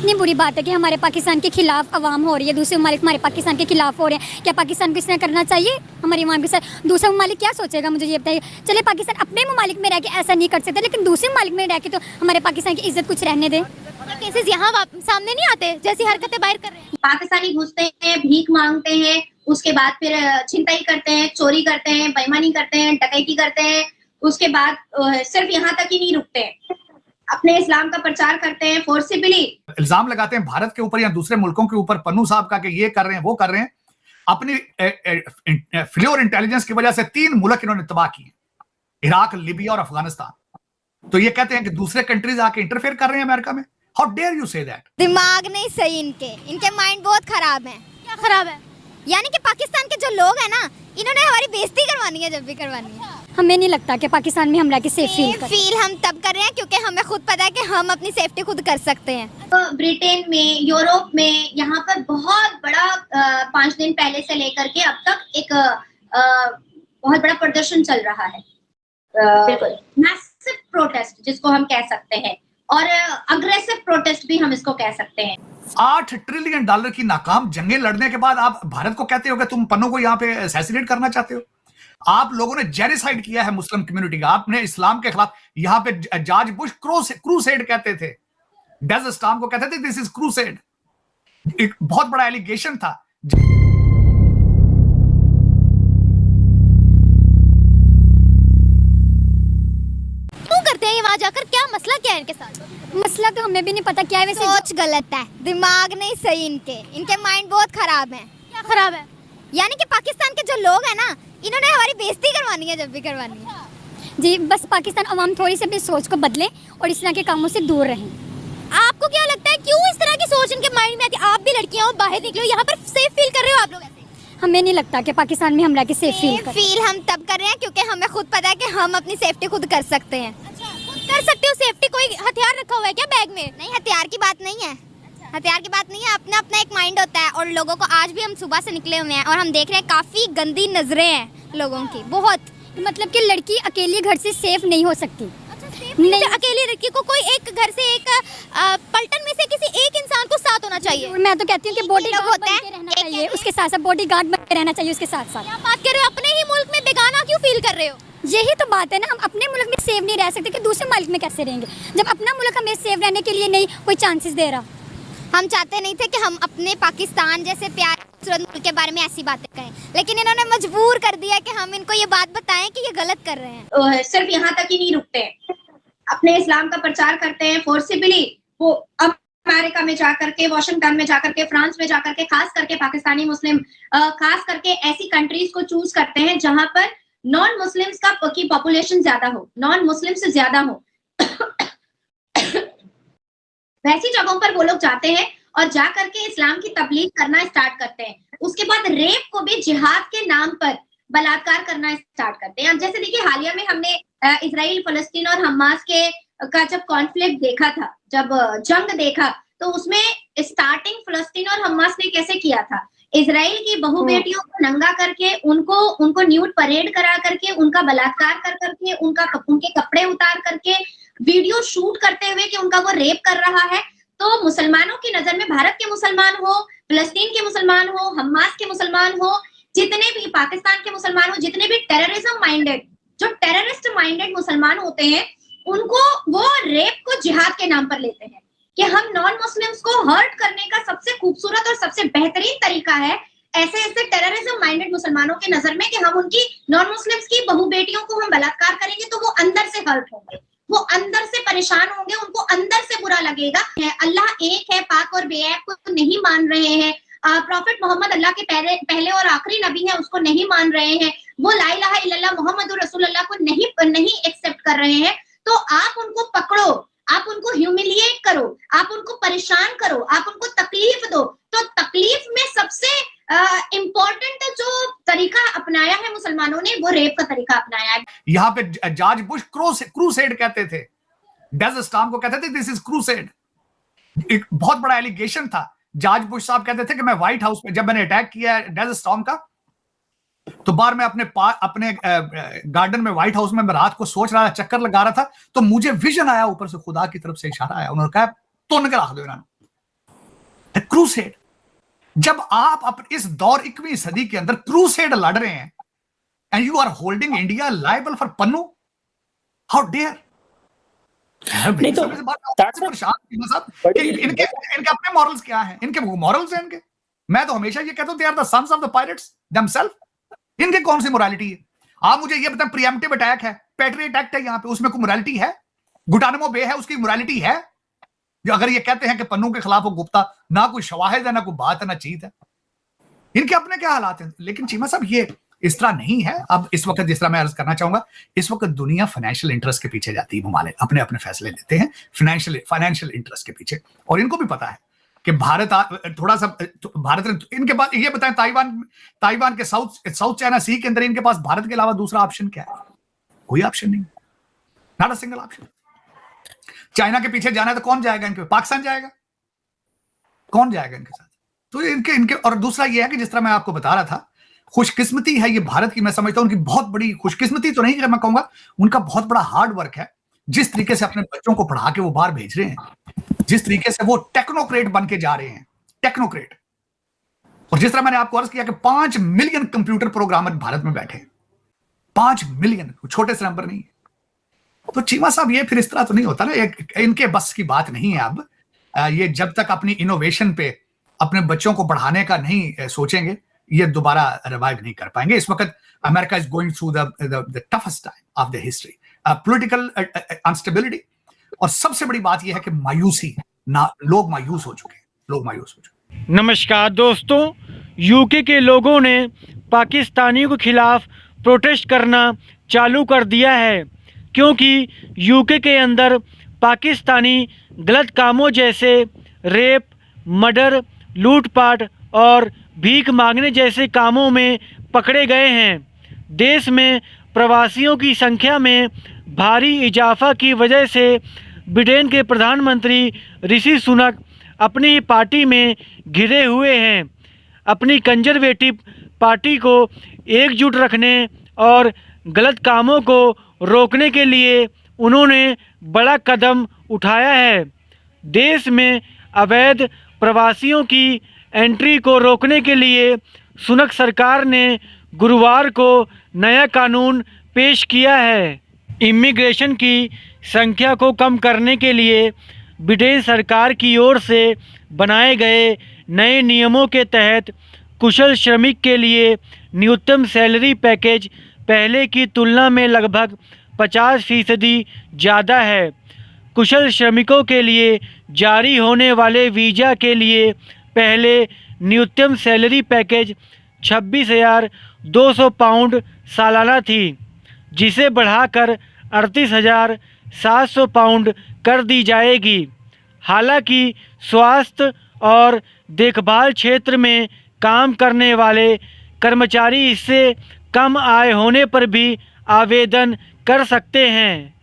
कितनी बुरी बात है कि हमारे पाकिस्तान के खिलाफ अवाम हो रही है, दूसरे ममालिक हमारे पाकिस्तान के खिलाफ हो रहे हैं। क्या पाकिस्तान को इस तरह करना चाहिए हमारे इमाम के साथ? दूसरा ममालिक क्या सोचेगा, मुझे ये बताइए। चले पाकिस्तान अपने ममालिक में रह के ऐसा नहीं कर सकते, लेकिन दूसरे ममालिक में रह के तो हमारे पाकिस्तान की इज्जत कुछ रहने दें। केसेस यहाँ सामने नहीं आते जैसी हरकतें बाहर कर रहे हैं? पाकिस्तानी घुसते हैं, भीख मांगते हैं, उसके बाद फिर छिनताई करते हैं, चोरी करते हैं, बेईमानी करते हैं, डकैती करते हैं, उसके बाद सिर्फ यहाँ तक ही नहीं रुकते हैं, अपने इस्लाम का प्रचार करते हैं फोर्सिबली। इल्जाम लगाते हैं भारत के ऊपर या दूसरे मुल्कों के ऊपर, पन्नू साहब का, कि ये कर रहे हैं वो कर रहे हैं। अपनी फ्लोर इंटेलिजेंस की वजह से 3 मुल्क इन्होंने तबाह किए, इराक, लीबिया और अफगानिस्तान। तो ये कहते हैं कि दूसरे कंट्रीज आके इंटरफेयर कर रहे हैं अमेरिका में। How dare you say that? दिमाग नहीं सही इनके माइंड बहुत खराब है। क्या खराब है? यानी कि पाकिस्तान के जो लोग हैं ना, इन्होंने हमारी बेइज्जती करवानी है जब भी करवानी है। हमें नहीं लगता कि पाकिस्तान में हम रह के सेफ फील हम तब कर रहे हैं क्योंकि हमें खुद पता है कि हम अपनी सेफ्टी खुद कर सकते हैं। ब्रिटेन में, यूरोप में, यहाँ पर बहुत बड़ा 5 दिन पहले से लेकर के अब तक एक बहुत बड़ा प्रदर्शन चल रहा है, बिल्कुल मैसिव प्रोटेस्ट जिसको हम कह सकते हैं, और अग्रेसिव प्रोटेस्ट भी हम इसको कह सकते हैं। $8 ट्रिलियन की नाकाम जंगें लड़ने के बाद आप भारत को कहते हो कि तुम पन्नों को यहाँ पे असैसिनेट करना चाहते हो। आप लोगों ने जेनोसाइड किया है मुस्लिम कम्युनिटी का। आपने इस्लाम के खिलाफ, यहाँ पे जॉर्ज बुश क्रूसेड कहते थे, डेजर्ट स्टॉर्म को कहते थे दिस इज क्रूसेड। एक बहुत बड़ा एलिगेशन था। क्यों करते हैं ये वहां जाकर? क्या मसला क्या है इनके साथ? मसला तो हमें भी नहीं पता क्या है। वैसे सोच गलत है, दिमाग नहीं सही इनके माइंड बहुत खराब है। क्या खराब है? यानी कि पाकिस्तान के जो लोग हैं ना, इन्होंने हमारी बेइज्जती करवानी है जब भी करवानी है। जी, बस पाकिस्तान अवाम थोड़ी सी अपनी सोच को बदले और इस तरह के कामों से दूर रहें। आपको क्या लगता है क्यों इस तरह की सोच इनके माइंड में आती है? आप भी लड़कियां हो, बाहर निकलो, यहाँ पर सेफ फील कर रहे हो आप लोग? ऐसे हमें नहीं लगता कि पाकिस्तान में हम रह के सेफ फील हम तब कर रहे हैं क्योंकि हमें खुद पता है कि हम अपनी सेफ्टी खुद कर सकते हैं। कर सकते हो सेफ्टी? कोई हथियार रखा हुआ है क्या बैग में? नहीं, हथियार की बात नहीं है। हथियार की बात नहीं है, अपना अपना एक माइंड होता है। और लोगों को, आज भी हम सुबह से निकले हुए हैं और हम देख रहे हैं काफी गंदी नजरें हैं लोगों की, बहुत। मतलब कि लड़की अकेली घर से सेफ नहीं हो सकती। नहीं, अकेली लड़की को कोई एक घर से, एक पलटन में से किसी एक इंसान को साथ होना चाहिए। मैं तो कहती हूँ कि बॉडीगार्ड बन के रहना चाहिए, उसके साथ साथ बॉडीगार्ड बन के रहना चाहिए उसके साथ साथ। क्या बात कर रहे हो? अपने ही मुल्क में बेगाना क्यों फील कर रहे हो? यही तो बात है ना, हम अपने मुल्क में सेफ नहीं रह सकते कि दूसरे मुल्क में कैसे रहेंगे, जब अपना मुल्क हमें सेफ रहने के लिए नहीं कोई चांसेस दे रहा। हम चाहते नहीं थे कि हम अपने पाकिस्तान जैसे प्यारे खूबसूरत मुल्क के बारे में ऐसी बातें कहें, लेकिन इन्होंने मजबूर कर दिया कि हम इनको ये बात बताएं कि ये गलत कर रहे हैं। सिर्फ यहाँ तक ही नहीं रुकते हैं, अपने इस्लाम का प्रचार करते हैं फोर्सिबली। वो अब अमेरिका में जाकर के, वॉशिंगटन में जाकर के, फ्रांस में जाकर के, खास करके पाकिस्तानी मुस्लिम, खास करके ऐसी कंट्रीज को चूज करते हैं जहां पर नॉन मुस्लिम्स की पॉपुलेशन ज्यादा हो, नॉन मुस्लिम से ज्यादा हो। वैसी जगहों पर वो लोग जाते हैं और जाकर के इस्लाम की तबलीग करना स्टार्ट करते हैं। उसके बाद रेप को भी जिहाद के नाम पर बलात्कार करना स्टार्ट करते हैं। अब जैसे देखिए, हालिया में हमने इजराइल, फलस्तीन और हमास का जब कॉन्फ्लिक्ट देखा था, जब जंग देखा, तो उसमें स्टार्टिंग फलस्तीन और हमास ने कैसे किया था? इजराइल की बहू बेटियों को नंगा करके, उनको न्यूड परेड करा करके, उनका बलात्कार कर करके, उनके कपड़े उतार करके वीडियो शूट करते हुए कि उनका वो रेप कर रहा है। तो मुसलमानों की नजर में, भारत के मुसलमान हो, फलस्तीन के मुसलमान हो, हमास के मुसलमान हो, जितने भी पाकिस्तान के मुसलमान हो, जितने भी टेररिज्म माइंडेड, जो टेररिस्ट माइंडेड मुसलमान होते हैं, उनको वो रेप को जिहाद के नाम पर लेते हैं कि हम नॉन मुस्लिम्स को हर्ट करने का सबसे खूबसूरत और सबसे बेहतरीन तरीका है ऐसे टेररिज्म माइंडेड मुसलमानों के नजर में कि हम उनकी नॉन मुस्लिम्स की बहू बेटियों को हम बलात्कार करेंगे तो वो अंदर से हर्ट होंगे, वो अंदर से परेशान होंगे, उनको अंदर से बुरा लगेगा। अल्लाह एक है, पाक और बेऐब को नहीं मान रहे हैं, प्रॉफिट मोहम्मद अल्लाह के पहले और आखिरी नबी है, उसको नहीं मान रहे हैं, वो ला इलाहा इल्लल्लाह मुहम्मदुर रसूलुल्लाह को नहीं एक्सेप्ट कर रहे हैं। तो आप उनको पकड़ो, आप उनको ह्यूमिलिएट करो, आप उनको परेशान करो, आप उनको तकलीफ दो। तो तकलीफ में सबसे इम्पोर्टेंट जो तरीका अपनाया है मुसलमानों ने, वो रेप का तरीका अपनाया है। यहाँ पे जॉर्ज बुश क्रूसेड कहते थे, डेजर्ट स्टॉर्म को कहते थे दिस इज क्रूसेड। एक बहुत बड़ा एलिगेशन था। जॉर्ज बुश साहब कहते थे कि मैं व्हाइट हाउस में, जब मैंने अटैक किया डेजर्ट स्टॉर्म का, तो बार मैं अपने गार्डन में, व्हाइट हाउस में, मैं रात को सोच रहा था, चक्कर लगा रहा था, तो मुझे विजन आया, ऊपर से खुदा की तरफ से इशारा आया, उन्होंने कहा तो निकल दो इन्होंने। क्रूसेड। जब आप इस दौर 21वीं सदी के अंदर क्रूसेड लड़ रहे हैं and you are holding India liable for Pannun, how dare. नहीं तो इनके अपने मॉरल्स क्या हैं? इनके मॉरल्स हैं इनके। मैं तो हमेशा ये कहता हूं, they are the sons of the pirates themselves. इनके कौन सी मोरालिटी है? आप मुझे ये बताएं, प्रीएम्प्टिव अटैक है, पैट्रियट एक्ट है, यहां पे उसमें कोई मोरालिटी है? गुटानमो बे है, उसकी मोरालिटी है? जो अगर ये कहते हैं कि पन्नू के खिलाफ वो गुप्ता, ना कोई शवाहिद है, ना कोई बात है, ना चीज है। इनके अपने क्या हालात हैं? लेकिन चीमा साहब ये इस तरह नहीं है। अब इस वक्त जिस तरह मैं अर्ज करना चाहूंगा, इस वक्त दुनिया फाइनेंशियल इंटरेस्ट के पीछे जाती है, ममालिक अपने अपने फैसले लेते हैं फाइनेंशियल इंटरेस्ट के पीछे। और इनको भी पता है कि भारत थोड़ा सा, भारत ने इनके पास, ये बताएं, ताइवान के साउथ चाइना सी के अंदर इनके पास भारत के अलावा दूसरा ऑप्शन क्या है? कोई ऑप्शन नहीं, not a single option. China के पीछे जाना है तो कौन जाएगा इनके? पाकिस्तान जाएगा? कौन जाएगा इनके साथ? तो इनके और दूसरा ये है कि जिस तरह मैं आपको बता रहा था, खुशकिस्मती है ये भारत की, मैं समझता हूं उनकी बहुत बड़ी खुशकिस्मती तो नहीं, मैं कहूंगा उनका बहुत बड़ा हार्ड वर्क है। जिस तरीके से अपने बच्चों को पढ़ा के वो बाहर भेज रहे हैं, जिस तरीके से वो टेक्नोक्रेट बन के जा रहे हैं, टेक्नोक्रेट। और जिस तरह मैंने आपको अर्ज किया कि 5 मिलियन कंप्यूटर प्रोग्रामर भारत में बैठे हैं, 5 मिलियन, छोटे से नंबर नहीं है। तो चीमा साहब ये फिर इस तरह तो नहीं होता ना, इनके बस की बात नहीं है। अब ये जब तक अपनी इनोवेशन पे अपने बच्चों को बढ़ाने का नहीं सोचेंगे, ये दोबारा रिवाइव नहीं कर पाएंगे। इस वक्त America is going through the toughest time of the history, political instability, और सबसे बड़ी बात यह है कि मायूसी, लोग मायूस हो चुके। नमस्कार दोस्तों, यूके के लोगों ने पाकिस्तानियों के खिलाफ प्रोटेस्ट करना चालू कर दिया है, क्योंकि यूके के अंदर पाकिस्तानी गलत कामों जैसे रेप, मर्डर, लूटपाट और भीख मांगने जैसे कामों में पकड़े गए हैं। देश में प्रवासियों की संख्या में भारी इजाफा की वजह से ब्रिटेन के प्रधानमंत्री ऋषि सुनक अपनी ही पार्टी में घिरे हुए हैं। अपनी कंजर्वेटिव पार्टी को एकजुट रखने और गलत कामों को रोकने के लिए उन्होंने बड़ा कदम उठाया है। देश में अवैध प्रवासियों की एंट्री को रोकने के लिए सुनक सरकार ने गुरुवार को नया कानून पेश किया है। इमिग्रेशन की संख्या को कम करने के लिए ब्रिटेन सरकार की ओर से बनाए गए नए नियमों के तहत कुशल श्रमिक के लिए न्यूनतम सैलरी पैकेज पहले की तुलना में लगभग 50% ज़्यादा है। कुशल श्रमिकों के लिए जारी होने वाले वीज़ा के लिए पहले न्यूनतम सैलरी पैकेज 26,200 पाउंड सालाना थी, जिसे बढ़ाकर 38,700 पाउंड कर दी जाएगी। हालांकि स्वास्थ्य और देखभाल क्षेत्र में काम करने वाले कर्मचारी इससे कम आय होने पर भी आवेदन कर सकते हैं।